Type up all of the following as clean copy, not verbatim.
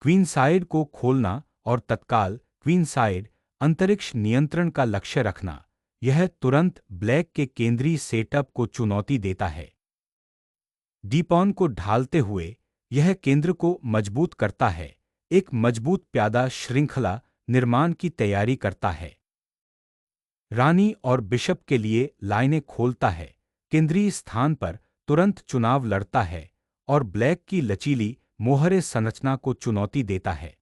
क्वीनसाइड को खोलना और तत्काल क्वीनसाइड अंतरिक्ष नियंत्रण का लक्ष्य रखना, यह तुरंत ब्लैक के केंद्रीय सेटअप को चुनौती देता है। डीपॉन को ढालते हुए यह केंद्र को मजबूत करता है, एक मजबूत प्यादा श्रृंखला निर्माण की तैयारी करता है। रानी और बिशप के लिए लाइनें खोलता है, केंद्रीय स्थान पर तुरंत चुनाव लड़ता है और ब्लैक की लचीली मोहरे संरचना को चुनौती देता है।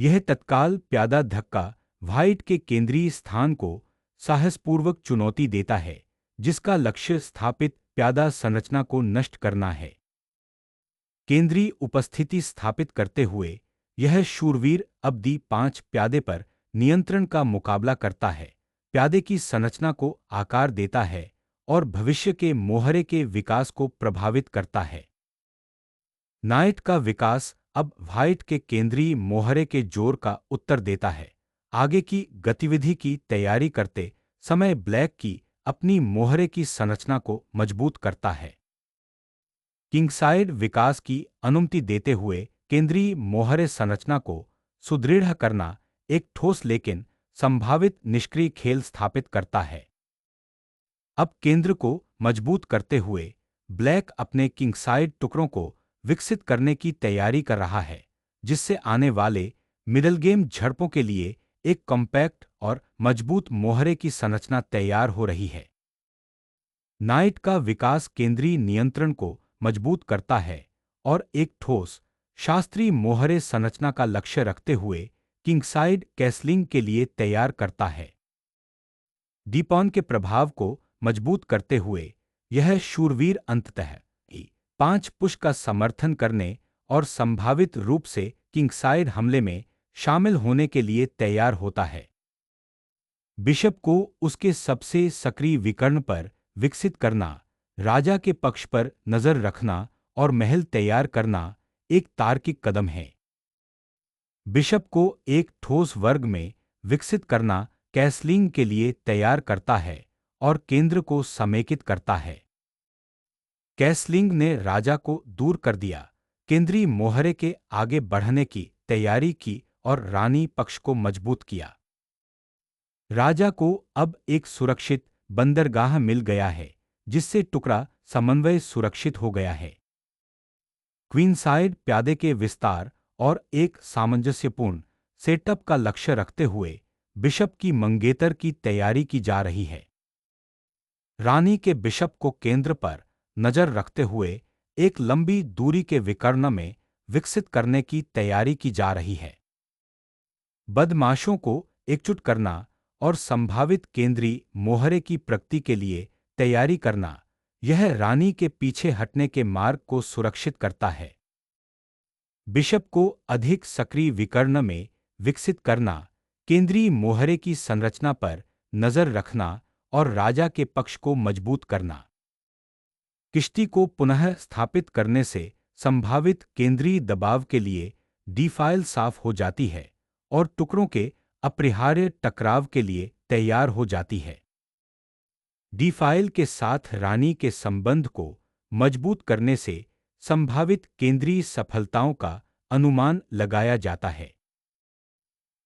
यह तत्काल प्यादा धक्का व्हाइट के केंद्रीय स्थान को साहसपूर्वक चुनौती देता है, जिसका लक्ष्य स्थापित प्यादा संरचना को नष्ट करना है। केंद्रीय उपस्थिति स्थापित करते हुए यह शूरवीर अब D5 प्यादे पर नियंत्रण का मुकाबला करता है, प्यादे की संरचना को आकार देता है और भविष्य के मोहरे के विकास को प्रभावित करता है। नाइट का विकास अब व्हाइट के केंद्रीय मोहरे के जोर का उत्तर देता है, आगे की गतिविधि की तैयारी करते समय ब्लैक की अपनी मोहरे की संरचना को मजबूत करता है। किंगसाइड विकास की अनुमति देते हुए केंद्रीय मोहरे संरचना को सुदृढ़ करना एक ठोस लेकिन संभावित निष्क्रिय खेल स्थापित करता है। अब केंद्र को मजबूत करते हुए ब्लैक अपने किंगसाइड टुकड़ों को विकसित करने की तैयारी कर रहा है, जिससे आने वाले मिडल गेम झड़पों के लिए एक कॉम्पैक्ट और मजबूत मोहरे की संरचना तैयार हो रही है। नाइट का विकास केंद्रीय नियंत्रण को मजबूत करता है और एक ठोस शास्त्रीय मोहरे संरचना का लक्ष्य रखते हुए किंगसाइड कैसलिंग के लिए तैयार करता है। डीपॉन के प्रभाव को मजबूत करते हुए यह शूरवीर अंततः E5 पुश का समर्थन करने और संभावित रूप से किंगसाइड हमले में शामिल होने के लिए तैयार होता है। बिशप को उसके सबसे सक्रिय विकर्ण पर विकसित करना, राजा के पक्ष पर नजर रखना और महल तैयार करना एक तार्किक कदम है। बिशप को एक ठोस वर्ग में विकसित करना कैसलिंग के लिए तैयार करता है और केंद्र को समेकित करता है। कैसलिंग ने राजा को दूर कर दिया, केंद्रीय मोहरे के आगे बढ़ने की तैयारी की और रानी पक्ष को मजबूत किया। राजा को अब एक सुरक्षित बंदरगाह मिल गया है, जिससे टुकड़ा समन्वय सुरक्षित हो गया है। क्वीनसाइड प्यादे के विस्तार और एक सामंजस्यपूर्ण सेटअप का लक्ष्य रखते हुए बिशप की मंगेतर की तैयारी की जा रही है। रानी के बिशप को केंद्र पर नजर रखते हुए एक लंबी दूरी के विकर्ण में विकसित करने की तैयारी की जा रही है। बदमाशों को एकजुट करना और संभावित केंद्रीय मोहरे की प्रगति के लिए तैयारी करना, यह रानी के पीछे हटने के मार्ग को सुरक्षित करता है। बिशप को अधिक सक्रिय विकर्ण में विकसित करना, केंद्रीय मोहरे की संरचना पर नजर रखना और राजा के पक्ष को मजबूत करना। किश्ती को पुनः स्थापित करने से संभावित केंद्रीय दबाव के लिए D-फाइल साफ हो जाती है और टुकड़ों के अपरिहार्य टकराव के लिए तैयार हो जाती है। D-फाइल के साथ रानी के संबंध को मजबूत करने से संभावित केंद्रीय सफलताओं का अनुमान लगाया जाता है।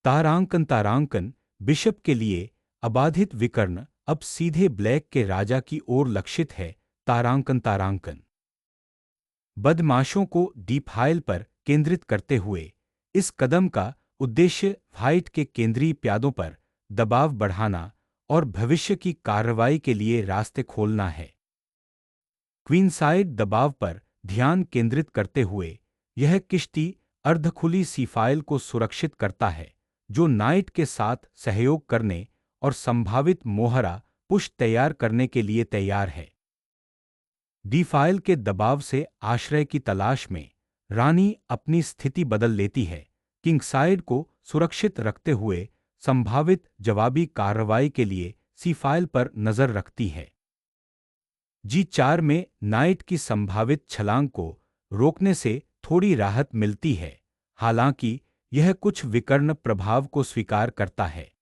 तारांकन बिशप के लिए अबाधित विकर्ण अब सीधे ब्लैक के राजा की ओर लक्षित है। तारांकन बदमाशों को D-फाइल पर केंद्रित करते हुए इस कदम का उद्देश्य व्हाइट के केंद्रीय प्यादों पर दबाव बढ़ाना और भविष्य की कार्रवाई के लिए रास्ते खोलना है। क्वीनसाइड दबाव पर ध्यान केंद्रित करते हुए यह किश्ती अर्धखुली C-फाइल को सुरक्षित करता है, जो नाइट के साथ सहयोग करने और संभावित मोहरा पुश तैयार करने के लिए तैयार है। D-फाइल के दबाव से आश्रय की तलाश में रानी अपनी स्थिति बदल लेती है, किंगसाइड को सुरक्षित रखते हुए संभावित जवाबी कार्रवाई के लिए C-फाइल पर नजर रखती है। G4 में नाइट की संभावित छलांग को रोकने से थोड़ी राहत मिलती है, हालांकि यह कुछ विकर्ण प्रभाव को स्वीकार करता है।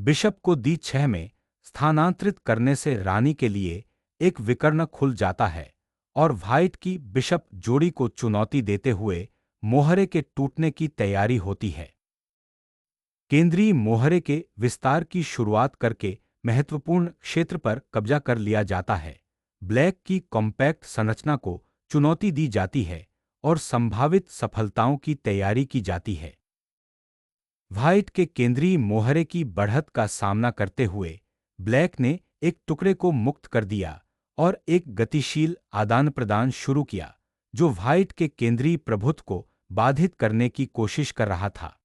बिशप को D6 में स्थानांतरित करने से रानी के लिए एक विकर्ण खुल जाता है और व्हाइट की बिशप जोड़ी को चुनौती देते हुए मोहरे के टूटने की तैयारी होती है। केंद्रीय मोहरे के विस्तार की शुरुआत करके महत्वपूर्ण क्षेत्र पर कब्जा कर लिया जाता है। ब्लैक की कॉम्पैक्ट संरचना को चुनौती दी जाती है और संभावित सफलताओं की तैयारी की जाती है। व्हाइट के केंद्रीय मोहरे की बढ़त का सामना करते हुए ब्लैक ने एक टुकड़े को मुक्त कर दिया और एक गतिशील आदान प्रदान शुरू किया जो व्हाइट के केंद्रीय प्रभुत्व को बाधित करने की कोशिश कर रहा था।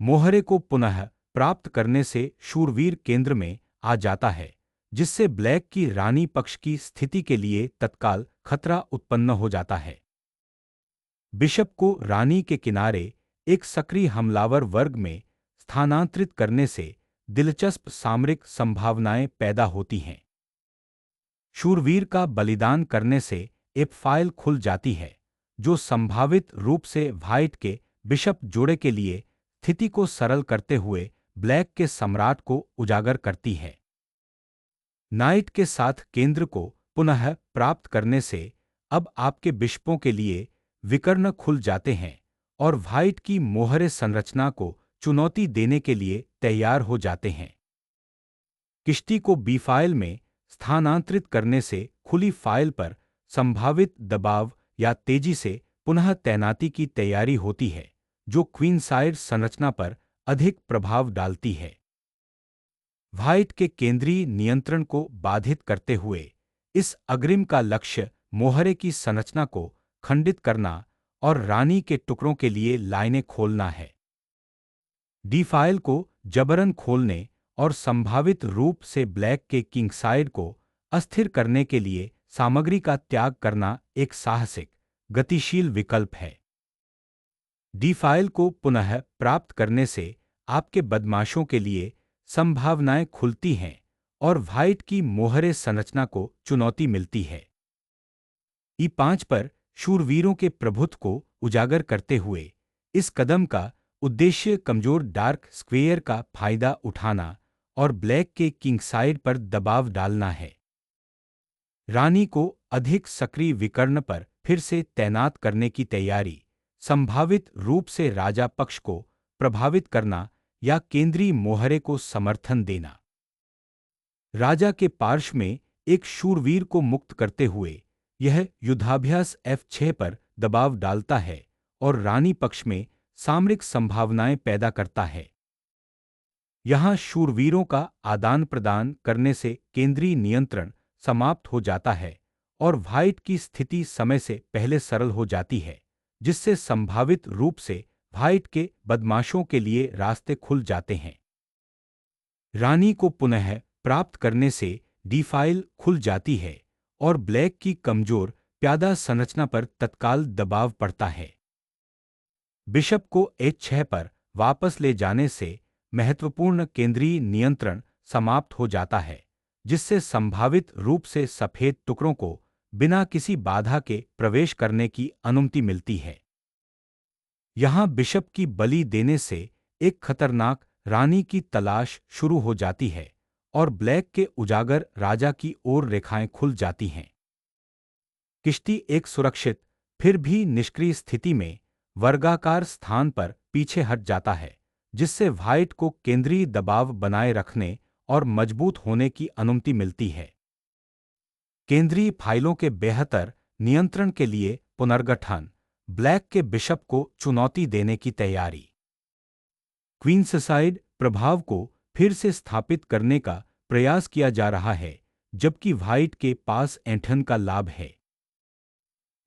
मोहरे को पुनः प्राप्त करने से शूरवीर केंद्र में आ जाता है, जिससे ब्लैक की रानी पक्ष की स्थिति के लिए तत्काल खतरा उत्पन्न हो जाता है। बिशप को रानी के किनारे एक सक्रिय हमलावर वर्ग में स्थानांतरित करने से दिलचस्प सामरिक संभावनाएं पैदा होती हैं। शूरवीर का बलिदान करने से एक फाइल खुल जाती है, जो संभावित रूप से व्हाइट के बिशप जोड़े के लिए स्थिति को सरल करते हुए ब्लैक के सम्राट को उजागर करती है। नाइट के साथ केंद्र को पुनः प्राप्त करने से अब आपके बिशपों के लिए विकर्ण खुल जाते हैं और व्हाइट की मोहरे संरचना को चुनौती देने के लिए तैयार हो जाते हैं। किश्ती को बी फाइल में स्थानांतरित करने से खुली फाइल पर संभावित दबाव या तेजी से पुनः तैनाती की तैयारी होती है, जो क्वीनसाइड संरचना पर अधिक प्रभाव डालती है। व्हाइट के केंद्रीय नियंत्रण को बाधित करते हुए इस अग्रिम का लक्ष्य मोहरे की संरचना को खंडित करना और रानी के टुकड़ों के लिए लाइनें खोलना है। डी फाइल को जबरन खोलने और संभावित रूप से ब्लैक के किंगसाइड को अस्थिर करने के लिए सामग्री का त्याग करना एक साहसिक, गतिशील विकल्प है। डी फाइल को पुनः प्राप्त करने से आपके बदमाशों के लिए संभावनाएं खुलती हैं और व्हाइट की मोहरे संरचना को चुनौती मिलती है। ई5 पर शूरवीरों के प्रभुत्व को उजागर करते हुए इस कदम का उद्देश्य कमजोर डार्क स्क्वेयर का फायदा उठाना और ब्लैक के किंगसाइड पर दबाव डालना है। रानी को अधिक सक्रिय विकर्ण पर फिर से तैनात करने की तैयारी, संभावित रूप से राजा पक्ष को प्रभावित करना या केंद्रीय मोहरे को समर्थन देना। राजा के पार्श्व में एक शूरवीर को मुक्त करते हुए यह युद्धाभ्यास F6 पर दबाव डालता है और रानी पक्ष में सामरिक संभावनाएं पैदा करता है। यहां शूरवीरों का आदान प्रदान करने से केंद्रीय नियंत्रण समाप्त हो जाता है और व्हाइट की स्थिति समय से पहले सरल हो जाती है, जिससे संभावित रूप से व्हाइट के बदमाशों के लिए रास्ते खुल जाते हैं। रानी को पुनः प्राप्त करने से डी फाइल खुल जाती है और ब्लैक की कमजोर प्यादा संरचना पर तत्काल दबाव पड़ता है। बिशप को H6 पर वापस ले जाने से महत्वपूर्ण केंद्रीय नियंत्रण समाप्त हो जाता है, जिससे संभावित रूप से सफेद टुकड़ों को बिना किसी बाधा के प्रवेश करने की अनुमति मिलती है। यहां बिशप की बलि देने से एक खतरनाक रानी की तलाश शुरू हो जाती है और ब्लैक के उजागर राजा की ओर रेखाएं खुल जाती हैं। किश्ती एक सुरक्षित फिर भी निष्क्रिय स्थिति में वर्गाकार स्थान पर पीछे हट जाता है, जिससे व्हाइट को केंद्रीय दबाव बनाए रखने और मजबूत होने की अनुमति मिलती है। केंद्रीय फाइलों के बेहतर नियंत्रण के लिए पुनर्गठन, ब्लैक के बिशप को चुनौती देने की तैयारी। क्वींसाइड प्रभाव को फिर से स्थापित करने का प्रयास किया जा रहा है, जबकि व्हाइट के पास ऐंठन का लाभ है।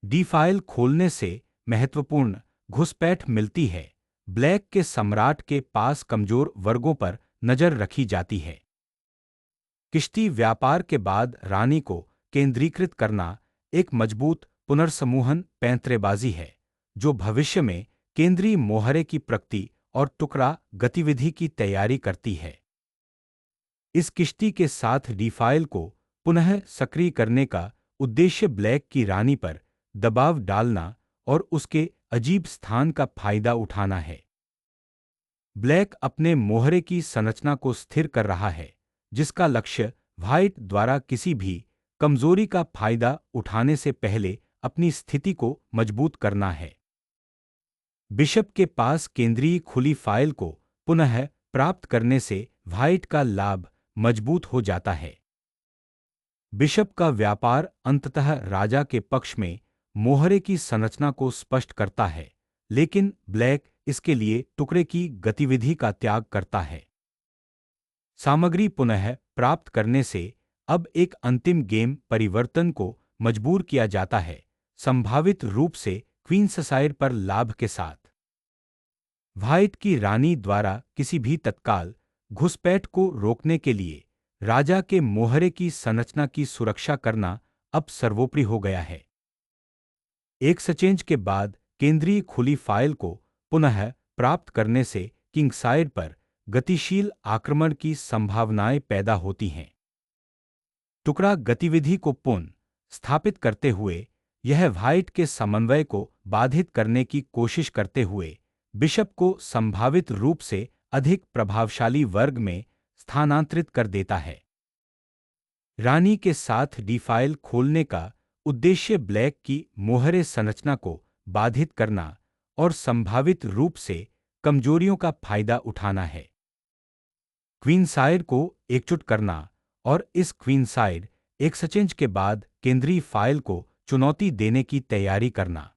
डी फाइल खोलने से महत्वपूर्ण घुसपैठ मिलती है, ब्लैक के सम्राट के पास कमजोर वर्गों पर नजर रखी जाती है। किश्ती व्यापार के बाद रानी को केंद्रीकृत करना एक मजबूत पुनर्समूहन पैंतरेबाजी है, जो भविष्य में केंद्रीय मोहरे की प्रगति और टुकड़ा गतिविधि की तैयारी करती है। इस किश्ती के साथ डी फाइल को पुनः सक्रिय करने का उद्देश्य ब्लैक की रानी पर दबाव डालना और उसके अजीब स्थान का फायदा उठाना है। ब्लैक अपने मोहरे की संरचना को स्थिर कर रहा है, जिसका लक्ष्य व्हाइट द्वारा किसी भी कमजोरी का फायदा उठाने से पहले अपनी स्थिति को मजबूत करना है। बिशप के पास केंद्रीय खुली फाइल को पुनः प्राप्त करने से व्हाइट का लाभ मजबूत हो जाता है। बिशप का व्यापार अंततः राजा के पक्ष में मोहरे की संरचना को स्पष्ट करता है, लेकिन ब्लैक इसके लिए टुकड़े की गतिविधि का त्याग करता है। सामग्री पुनः प्राप्त करने से अब एक अंतिम गेम परिवर्तन को मजबूर किया जाता है, संभावित रूप से क्वींस साइड पर लाभ के साथ। व्हाइट की रानी द्वारा किसी भी तत्काल घुसपैठ को रोकने के लिए राजा के मोहरे की संरचना की सुरक्षा करना अब सर्वोपरि हो गया है। एक्सचेंज के बाद केंद्रीय खुली फाइल को पुनः प्राप्त करने से किंग साइड पर गतिशील आक्रमण की संभावनाएं पैदा होती हैं। टुकड़ा गतिविधि को पुनः स्थापित करते हुए यह व्हाइट के समन्वय को बाधित करने की कोशिश करते हुए बिशप को संभावित रूप से अधिक प्रभावशाली वर्ग में स्थानांतरित कर देता है। रानी के साथ डी फाइल खोलने का उद्देश्य ब्लैक की मोहरे संरचना को बाधित करना और संभावित रूप से कमजोरियों का फायदा उठाना है। क्वीन साइड को एकजुट करना और इस क्वीन साइड एक्सचेंज के बाद केंद्रीय फाइल को चुनौती देने की तैयारी करना।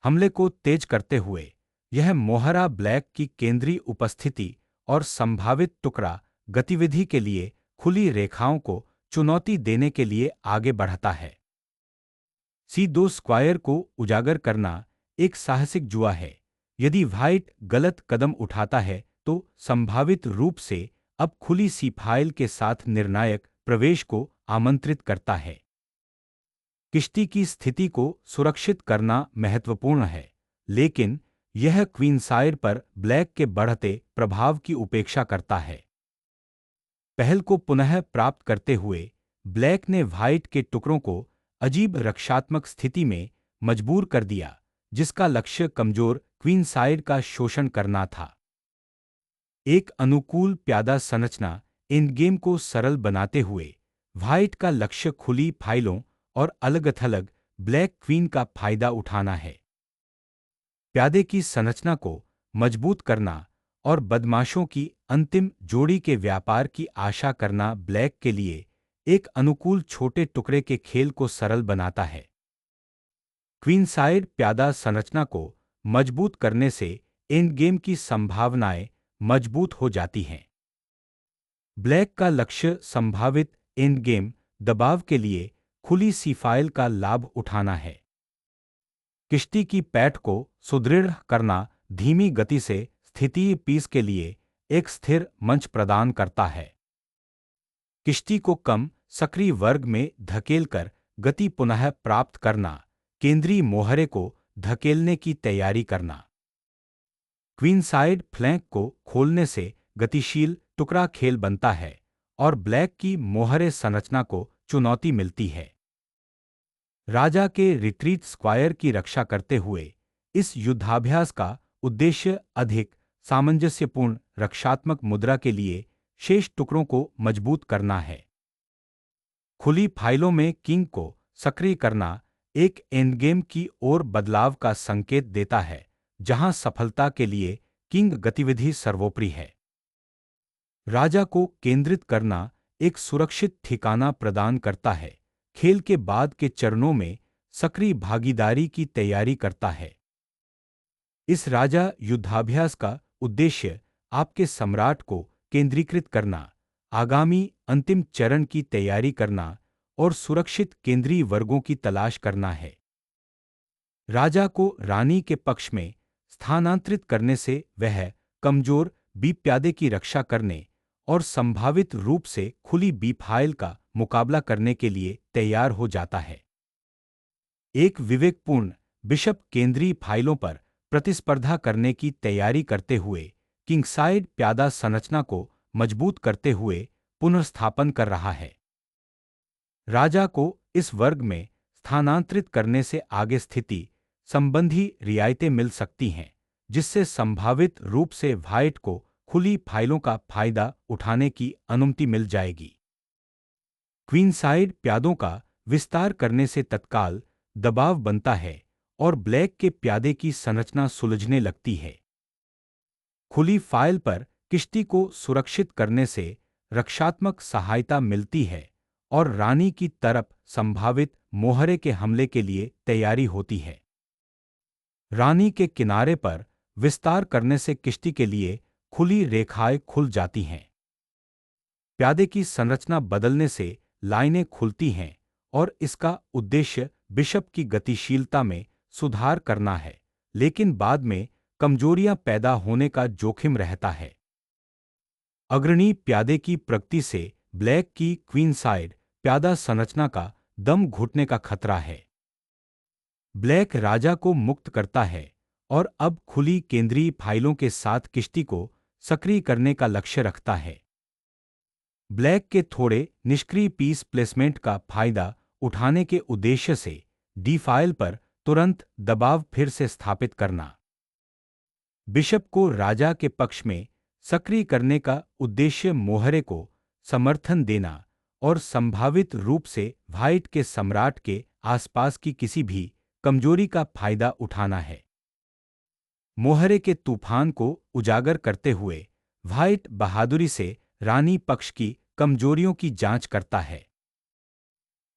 हमले को तेज करते हुए यह मोहरा ब्लैक की केंद्रीय उपस्थिति और संभावित टुकड़ा गतिविधि के लिए खुली रेखाओं को चुनौती देने के लिए आगे बढ़ता है। C2 स्क्वायर को उजागर करना एक साहसिक जुआ है। यदि व्हाइट गलत कदम उठाता है तो संभावित रूप से अब खुली सी फाइल के साथ निर्णायक प्रवेश को आमंत्रित करता है। किश्ती की स्थिति को सुरक्षित करना महत्वपूर्ण है, लेकिन यह क्वीन साइड पर ब्लैक के बढ़ते प्रभाव की उपेक्षा करता है। पहल को पुनः प्राप्त करते हुए ब्लैक ने व्हाइट के टुकड़ों को अजीब रक्षात्मक स्थिति में मजबूर कर दिया, जिसका लक्ष्य कमजोर क्वीन साइड का शोषण करना था। एक अनुकूल प्यादा संरचना एंड गेम को सरल बनाते हुए व्हाइट का लक्ष्य खुली फाइलों और अलग-थलग ब्लैक क्वीन का फायदा उठाना है। प्यादे की संरचना को मजबूत करना और बदमाशों की अंतिम जोड़ी के व्यापार की आशा करना ब्लैक के लिए एक अनुकूल छोटे टुकड़े के खेल को सरल बनाता है। क्वीन साइड प्यादा संरचना को मजबूत करने से एंड गेम की संभावनाएं मजबूत हो जाती हैं। ब्लैक का लक्ष्य संभावित एंड गेम दबाव के लिए खुली सी फाइल का लाभ उठाना है। किश्ती की पैठ को सुदृढ़ करना धीमी गति से स्थितीय पीस के लिए एक स्थिर मंच प्रदान करता है। किश्ती को कम सक्रिय वर्ग में धकेलकर गति पुनः प्राप्त करना, केंद्रीय मोहरे को धकेलने की तैयारी करना। क्वीन साइड फ्लैंक को खोलने से गतिशील टुकड़ा खेल बनता है और ब्लैक की मोहरे संरचना को चुनौती मिलती है। राजा के रिट्रीट स्क्वायर की रक्षा करते हुए इस युद्धाभ्यास का उद्देश्य अधिक सामंजस्यपूर्ण रक्षात्मक मुद्रा के लिए शेष टुकड़ों को मजबूत करना है। खुली फाइलों में किंग को सक्रिय करना एक एंडगेम की ओर बदलाव का संकेत देता है, जहां सफलता के लिए किंग गतिविधि सर्वोपरि है। राजा को केंद्रित करना एक सुरक्षित ठिकाना प्रदान करता है, खेल के बाद के चरणों में सक्रिय भागीदारी की तैयारी करता है। इस राजा युद्धाभ्यास का उद्देश्य आपके सम्राट को केंद्रीकृत करना, आगामी अंतिम चरण की तैयारी करना और सुरक्षित केंद्रीय वर्गों की तलाश करना है। राजा को रानी के पक्ष में स्थानांतरित करने से वह कमजोर बी प्यादे की रक्षा करने और संभावित रूप से खुली बी फाइल का मुकाबला करने के लिए तैयार हो जाता है। एक विवेकपूर्ण बिशप केंद्रीय फाइलों पर प्रतिस्पर्धा करने की तैयारी करते हुए किंगसाइड प्यादा संरचना को मजबूत करते हुए पुनर्स्थापन कर रहा है। राजा को इस वर्ग में स्थानांतरित करने से आगे स्थिति संबंधी रियायतें मिल सकती हैं, जिससे संभावित रूप से व्हाइट को खुली फाइलों का फायदा उठाने की अनुमति मिल जाएगी। क्वीन साइड प्यादों का विस्तार करने से तत्काल दबाव बनता है और ब्लैक के प्यादे की संरचना सुलझने लगती है। खुली फाइल पर किश्ती को सुरक्षित करने से रक्षात्मक सहायता मिलती है और रानी की तरफ संभावित मोहरे के हमले के लिए तैयारी होती है। रानी के किनारे पर विस्तार करने से किश्ती के लिए खुली रेखाएं खुल जाती हैं। प्यादे की संरचना बदलने से लाइनें खुलती हैं और इसका उद्देश्य बिशप की गतिशीलता में सुधार करना है, लेकिन बाद में कमजोरियां पैदा होने का जोखिम रहता है। अग्रणी प्यादे की प्रगति से ब्लैक की क्वीन साइड प्यादा संरचना का दम घुटने का खतरा है। ब्लैक राजा को मुक्त करता है और अब खुली केंद्रीय फाइलों के साथ किश्ती को सक्रिय करने का लक्ष्य रखता है। ब्लैक के थोड़े निष्क्रिय पीस प्लेसमेंट का फायदा उठाने के उद्देश्य से डी फाइल पर तुरंत दबाव फिर से स्थापित करना। बिशप को राजा के पक्ष में सक्रिय करने का उद्देश्य मोहरे को समर्थन देना और संभावित रूप से व्हाइट के सम्राट के आसपास की किसी भी कमजोरी का फायदा उठाना है। मोहरे के तूफान को उजागर करते हुए व्हाइट बहादुरी से रानी पक्ष की कमजोरियों की जांच करता है।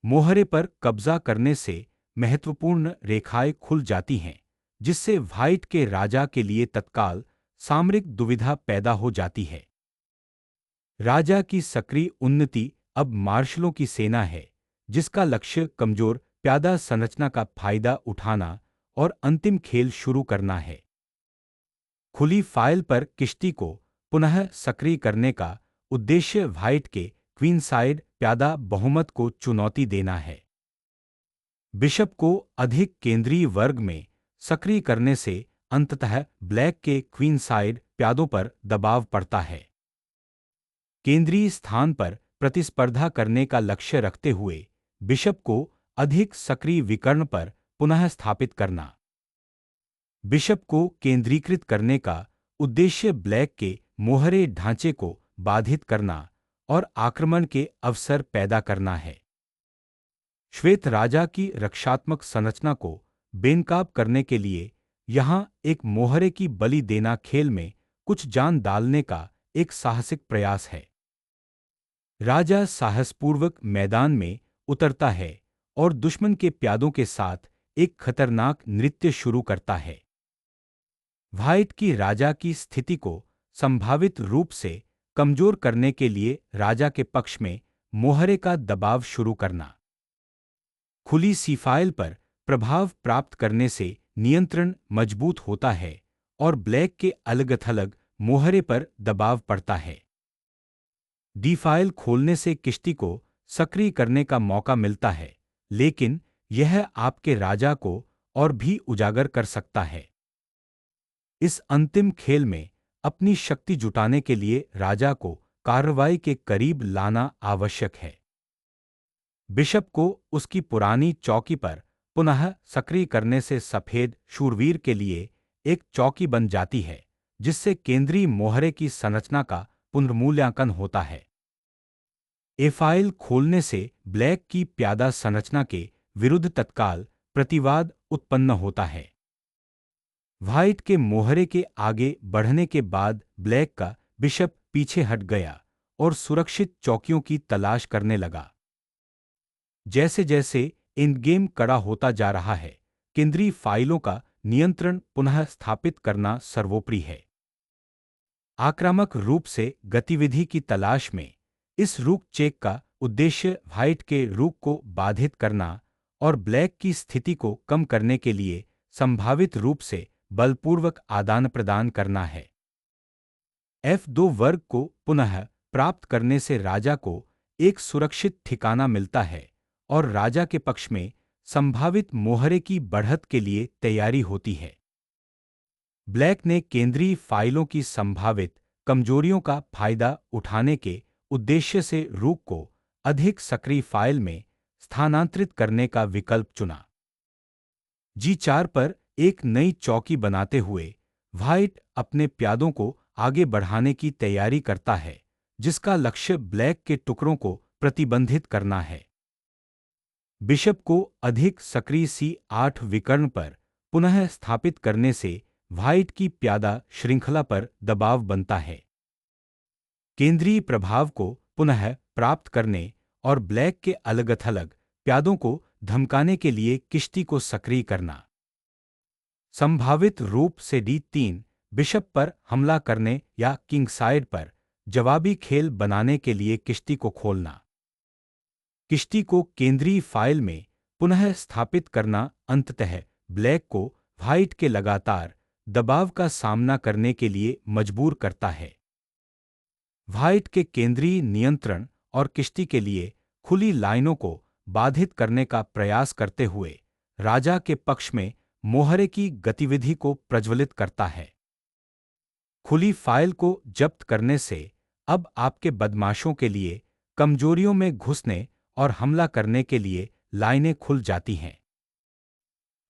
मोहरे पर कब्जा करने से महत्वपूर्ण रेखाएं खुल जाती हैं, जिससे व्हाइट के राजा के लिए तत्काल सामरिक दुविधा पैदा हो जाती है। राजा की सक्रिय उन्नति अब मार्शलों की सेना है, जिसका लक्ष्य कमजोर प्यादा संरचना का फायदा उठाना और अंतिम खेल शुरू करना है। खुली फाइल पर किश्ती को पुनः सक्रिय करने का उद्देश्य व्हाइट के क्वीन साइड प्यादा बहुमत को चुनौती देना है। बिशप को अधिक केंद्रीय वर्ग में सक्रिय करने से अंततः ब्लैक के क्वीन साइड प्यादों पर दबाव पड़ता है। केंद्रीय स्थान पर प्रतिस्पर्धा करने का लक्ष्य रखते हुए बिशप को अधिक सक्रिय विकर्ण पर पुनः स्थापित करना। बिशप को केंद्रीकृत करने का उद्देश्य ब्लैक के मोहरे ढांचे को बाधित करना और आक्रमण के अवसर पैदा करना है। श्वेत राजा की रक्षात्मक संरचना को बेनकाब करने के लिए यहां एक मोहरे की बलि देना खेल में कुछ जान डालने का एक साहसिक प्रयास है। राजा साहसपूर्वक मैदान में उतरता है और दुश्मन के प्यादों के साथ एक खतरनाक नृत्य शुरू करता है। व्हाइट की राजा की स्थिति को संभावित रूप से कमजोर करने के लिए राजा के पक्ष में मोहरे का दबाव शुरू करना। खुली सीफाइल पर प्रभाव प्राप्त करने से नियंत्रण मजबूत होता है और ब्लैक के अलग-थलग मोहरे पर दबाव पड़ता है। डी फाइल खोलने से किश्ती को सक्रिय करने का मौका मिलता है, लेकिन यह आपके राजा को और भी उजागर कर सकता है। इस अंतिम खेल में अपनी शक्ति जुटाने के लिए राजा को कार्रवाई के करीब लाना आवश्यक है। बिशप को उसकी पुरानी चौकी पर पुनः सक्रिय करने से सफेद शूरवीर के लिए एक चौकी बन जाती है, जिससे केंद्रीय मोहरे की संरचना का पुनर्मूल्यांकन होता है। ए फाइल खोलने से ब्लैक की प्यादा संरचना के विरुद्ध तत्काल प्रतिवाद उत्पन्न होता है। व्हाइट के मोहरे के आगे बढ़ने के बाद ब्लैक का बिशप पीछे हट गया और सुरक्षित चौकियों की तलाश करने लगा। जैसे जैसे एंडगेम कड़ा होता जा रहा है, केंद्रीय फाइलों का नियंत्रण पुनः स्थापित करना सर्वोपरि है। आक्रामक रूप से गतिविधि की तलाश में इस रूक चेक का उद्देश्य व्हाइट के रूक को बाधित करना और ब्लैक की स्थिति को कम करने के लिए संभावित रूप से बलपूर्वक आदान प्रदान करना है। F2 वर्ग को पुनः प्राप्त करने से राजा को एक सुरक्षित ठिकाना मिलता है और राजा के पक्ष में संभावित मोहरे की बढ़त के लिए तैयारी होती है। ब्लैक ने केंद्रीय फाइलों की संभावित कमजोरियों का फायदा उठाने के उद्देश्य से रूक को अधिक सक्रिय फाइल में स्थानांतरित करने का विकल्प चुना। G4 पर एक नई चौकी बनाते हुए व्हाइट अपने प्यादों को आगे बढ़ाने की तैयारी करता है, जिसका लक्ष्य ब्लैक के टुकड़ों को प्रतिबंधित करना है। बिशप को अधिक सक्रिय C8 विकर्ण पर पुनः स्थापित करने से व्हाइट की प्यादा श्रृंखला पर दबाव बनता है। केंद्रीय प्रभाव को पुनः प्राप्त करने और ब्लैक के अलग-थलग प्यादों को धमकाने के लिए किश्ती को सक्रिय करना। संभावित रूप से D3 बिशप पर हमला करने या किंग साइड पर जवाबी खेल बनाने के लिए किश्ती को खोलना। किश्ती को केंद्रीय फाइल में पुनः स्थापित करना अंततः ब्लैक को व्हाइट के लगातार दबाव का सामना करने के लिए मजबूर करता है। व्हाइट के केंद्रीय नियंत्रण और किश्ती के लिए खुली लाइनों को बाधित करने का प्रयास करते हुए राजा के पक्ष में मोहरे की गतिविधि को प्रज्वलित करता है। खुली फाइल को जब्त करने से अब आपके बदमाशों के लिए कमजोरियों में घुसने और हमला करने के लिए लाइनें खुल जाती हैं।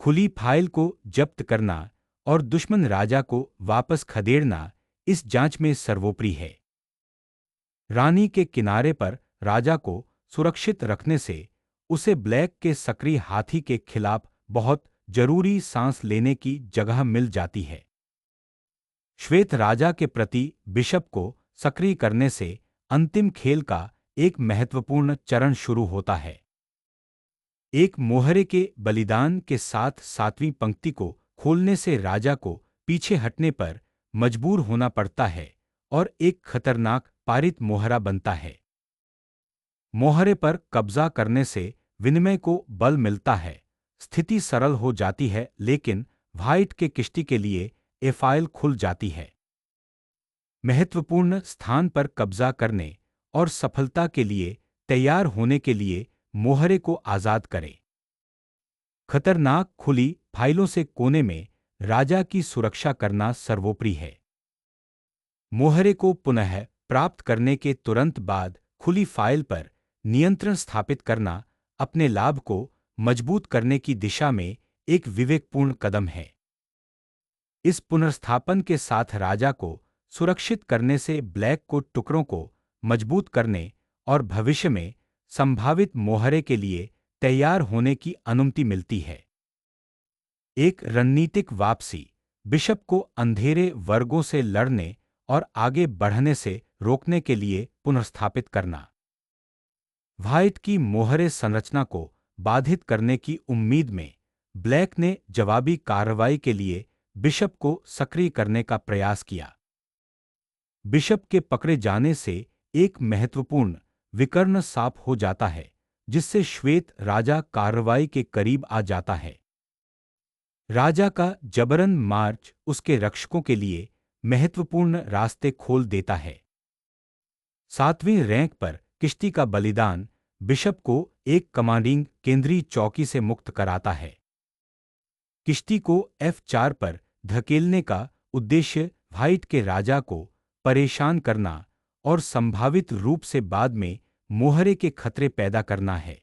खुली फाइल को जब्त करना और दुश्मन राजा को वापस खदेड़ना इस जांच में सर्वोपरि है। रानी के किनारे पर राजा को सुरक्षित रखने से उसे ब्लैक के सक्रिय हाथी के खिलाफ बहुत जरूरी सांस लेने की जगह मिल जाती है। श्वेत राजा के प्रति बिशप को सक्रिय करने से अंतिम खेल का एक महत्वपूर्ण चरण शुरू होता है। एक मोहरे के बलिदान के साथ सातवीं पंक्ति को खोलने से राजा को पीछे हटने पर मजबूर होना पड़ता है और एक खतरनाक पारित मोहरा बनता है। मोहरे पर कब्जा करने से विनिमय को बल मिलता है, स्थिति सरल हो जाती है, लेकिन व्हाइट के किश्ती के लिए ए फाइल खुल जाती है। महत्वपूर्ण स्थान पर कब्जा करने और सफलता के लिए तैयार होने के लिए मोहरे को आजाद करें। खतरनाक खुली फाइलों से कोने में राजा की सुरक्षा करना सर्वोपरि है। मोहरे को पुनः प्राप्त करने के तुरंत बाद खुली फाइल पर नियंत्रण स्थापित करना अपने लाभ को मजबूत करने की दिशा में एक विवेकपूर्ण कदम है। इस पुनर्स्थापन के साथ राजा को सुरक्षित करने से ब्लैक को टुकड़ों को मजबूत करने और भविष्य में संभावित मोहरे के लिए तैयार होने की अनुमति मिलती है। एक रणनीतिक वापसी बिशप को अंधेरे वर्गों से लड़ने और आगे बढ़ने से रोकने के लिए पुनर्स्थापित करना। व्हाइट की मोहरे संरचना को बाधित करने की उम्मीद में ब्लैक ने जवाबी कार्रवाई के लिए बिशप को सक्रिय करने का प्रयास किया। बिशप के पकड़े जाने से एक महत्वपूर्ण विकर्ण साफ हो जाता है, जिससे श्वेत राजा कार्रवाई के करीब आ जाता है। राजा का जबरन मार्च उसके रक्षकों के लिए महत्वपूर्ण रास्ते खोल देता है। सातवीं रैंक पर किश्ती का बलिदान बिशप को एक कमांडिंग केंद्रीय चौकी से मुक्त कराता है। किश्ती को F4 पर धकेलने का उद्देश्य व्हाइट के राजा को परेशान करना और संभावित रूप से बाद में मोहरे के खतरे पैदा करना है।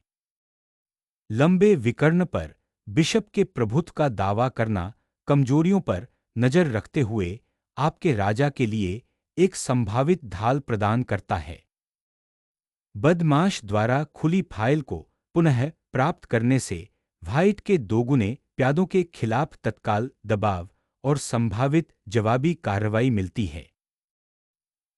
लंबे विकर्ण पर बिशप के प्रभुत्व का दावा करना कमजोरियों पर नजर रखते हुए आपके राजा के लिए एक संभावित ढाल प्रदान करता है। बदमाश द्वारा खुली फाइल को पुनः प्राप्त करने से व्हाइट के दोगुने प्यादों के खिलाफ तत्काल दबाव और संभावित जवाबी कार्रवाई मिलती है।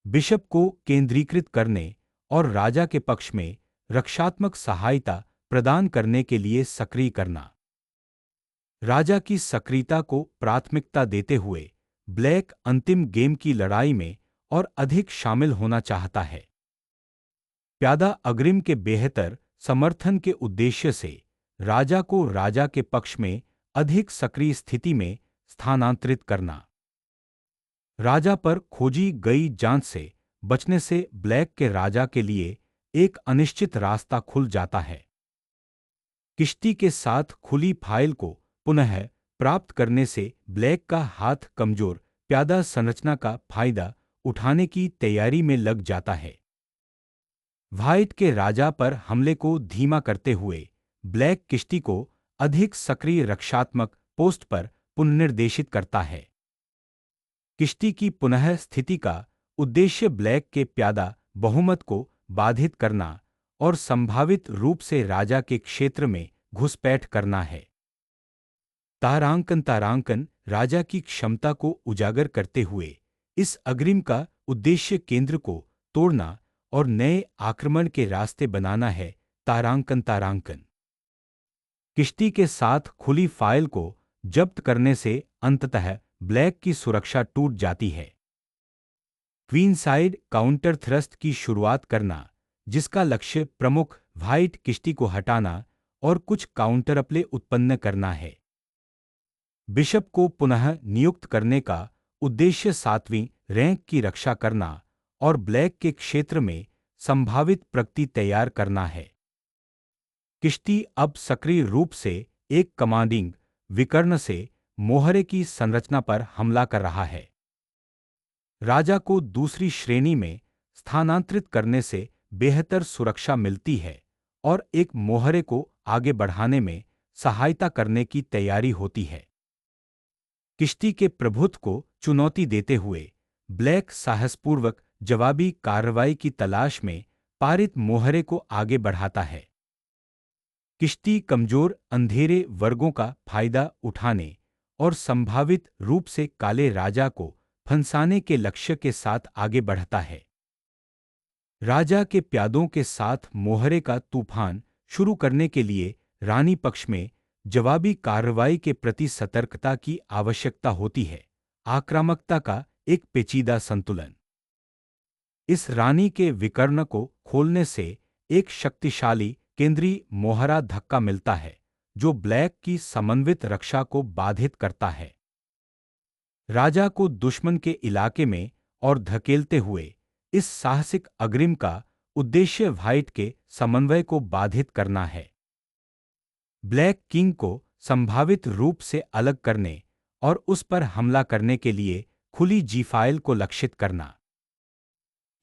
बिशप को केंद्रीकृत करने और राजा के पक्ष में रक्षात्मक सहायता प्रदान करने के लिए सक्रिय करना। राजा की सक्रियता को प्राथमिकता देते हुए ब्लैक अंतिम गेम की लड़ाई में और अधिक शामिल होना चाहता है। प्यादा अग्रिम के बेहतर समर्थन के उद्देश्य से राजा को राजा के पक्ष में अधिक सक्रिय स्थिति में स्थानांतरित करना। राजा पर खोजी गई जांच से बचने से ब्लैक के राजा के लिए एक अनिश्चित रास्ता खुल जाता है। किश्ती के साथ खुली फाइल को पुनः प्राप्त करने से ब्लैक का हाथ कमजोर प्यादा संरचना का फायदा उठाने की तैयारी में लग जाता है। व्हाइट के राजा पर हमले को धीमा करते हुए ब्लैक किश्ती को अधिक सक्रिय रक्षात्मक पोस्ट पर पुनर्निर्देशित करता है। किश्ती की पुनः स्थिति का उद्देश्य ब्लैक के प्यादा बहुमत को बाधित करना और संभावित रूप से राजा के क्षेत्र में घुसपैठ करना है। तारांकन राजा की क्षमता को उजागर करते हुए इस अग्रिम का उद्देश्य केंद्र को तोड़ना और नए आक्रमण के रास्ते बनाना है। तारांकन किश्ती के साथ खुली फाइल को जब्त करने से अंततः ब्लैक की सुरक्षा टूट जाती है। क्वीनसाइड काउंटर थ्रस्ट की शुरुआत करना, जिसका लक्ष्य प्रमुख व्हाइट किश्ती को हटाना और कुछ काउंटर अपले उत्पन्न करना है। बिशप को पुनः नियुक्त करने का उद्देश्य 7वीं रैंक की रक्षा करना और ब्लैक के क्षेत्र में संभावित प्रगति तैयार करना है। किश्ती अब सक्रिय रूप से एक कमांडिंग विकर्ण से मोहरे की संरचना पर हमला कर रहा है। राजा को दूसरी श्रेणी में स्थानांतरित करने से बेहतर सुरक्षा मिलती है और एक मोहरे को आगे बढ़ाने में सहायता करने की तैयारी होती है। किश्ती के प्रभुत्व को चुनौती देते हुए ब्लैक साहसपूर्वक जवाबी कार्रवाई की तलाश में पारित मोहरे को आगे बढ़ाता है। किश्ती कमजोर अंधेरे वर्गों का फायदा उठाने और संभावित रूप से काले राजा को फंसाने के लक्ष्य के साथ आगे बढ़ता है। राजा के प्यादों के साथ मोहरे का तूफान शुरू करने के लिए रानी पक्ष में जवाबी कार्रवाई के प्रति सतर्कता की आवश्यकता होती है। आक्रामकता का एक पेचीदा संतुलन। इस रानी के विकर्ण को खोलने से एक शक्तिशाली केंद्रीय मोहरा धक्का मिलता है जो ब्लैक की समन्वित रक्षा को बाधित करता है। राजा को दुश्मन के इलाके में और धकेलते हुए इस साहसिक अग्रिम का उद्देश्य व्हाइट के समन्वय को बाधित करना है। ब्लैक किंग को संभावित रूप से अलग करने और उस पर हमला करने के लिए खुली जी फाइल को लक्षित करना।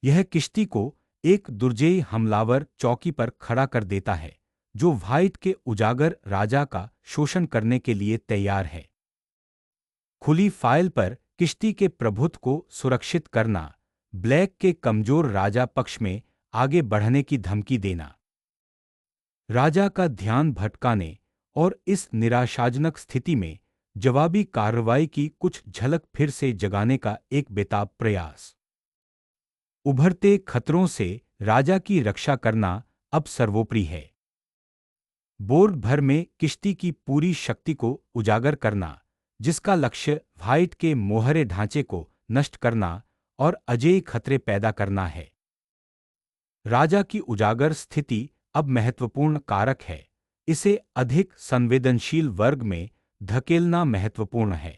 यह किश्ती को एक दुर्जेयी हमलावर चौकी पर खड़ा कर देता है जो व्हाइट के उजागर राजा का शोषण करने के लिए तैयार है। खुली फाइल पर किश्ती के प्रभुत्व को सुरक्षित करना, ब्लैक के कमजोर राजा पक्ष में आगे बढ़ने की धमकी देना, राजा का ध्यान भटकाने और इस निराशाजनक स्थिति में जवाबी कार्रवाई की कुछ झलक फिर से जगाने का एक बेताब प्रयास। उभरते खतरों से राजा की रक्षा करना अब सर्वोपरि है। बोर्ड भर में किश्ती की पूरी शक्ति को उजागर करना, जिसका लक्ष्य व्हाइट के मोहरे ढांचे को नष्ट करना और अजेय खतरे पैदा करना है। राजा की उजागर स्थिति अब महत्वपूर्ण कारक है। इसे अधिक संवेदनशील वर्ग में धकेलना महत्वपूर्ण है।